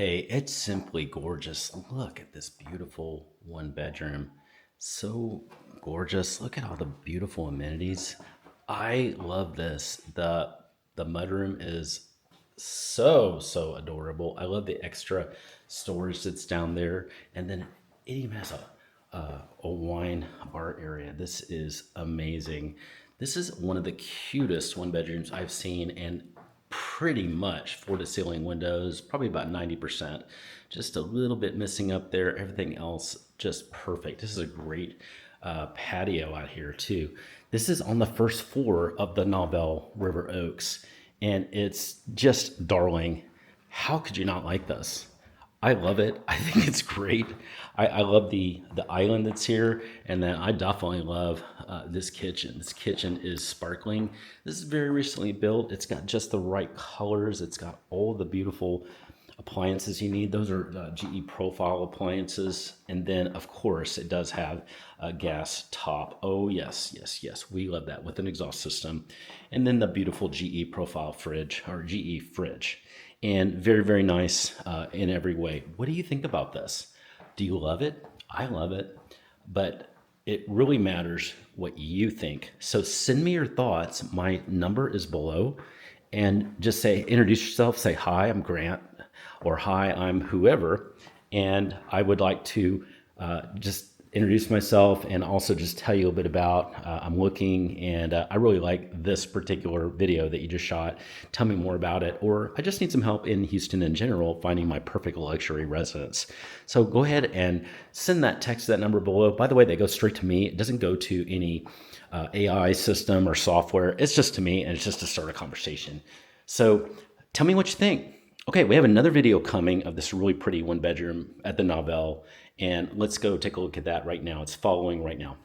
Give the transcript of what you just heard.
Hey, it's simply gorgeous. Look at this beautiful one bedroom. So gorgeous. Look at all the beautiful amenities. I love this. The mudroom is so adorable. I love the extra storage that's down there. And then it even has a wine bar area. This is amazing. This is one of the cutest one bedrooms I've seen, and pretty much floor to ceiling windows, probably about 90%. Just a little bit missing up there. Everything else just perfect. This is a great patio out here, too. This is on the first floor of the Novel River Oaks, and it's just darling. How could you not like this? I love it. I think it's great. I love the island that's here, and then I definitely love this kitchen. This kitchen is sparkling. This is very recently built. It's got just the right colors. It's got all the beautiful appliances you need. Those are GE profile appliances, and then of course it does have a gas top. Oh yes, we love that with an exhaust system, and then the beautiful GE profile fridge or GE fridge, and very nice in every way. What do you think about this? Do you love it? I love it, but it really matters what you think. So send me your thoughts. My number is below, and just say, introduce yourself, say, hi, I'm Grant, or hi, I'm whoever. And I would like to just introduce myself and also just tell you a bit about I'm looking, and I really like this particular video that you just shot. Tell me more about it, or I just need some help in Houston in general finding my perfect luxury residence. So go ahead and send that text to that number below. By the way, they go straight to me. It doesn't go to any AI system or software. It's just to me, and it's just to start a conversation. So tell me what you think. Okay, we have another video coming of this really pretty one bedroom at the Novel, and let's go take a look at that right now. It's following right now.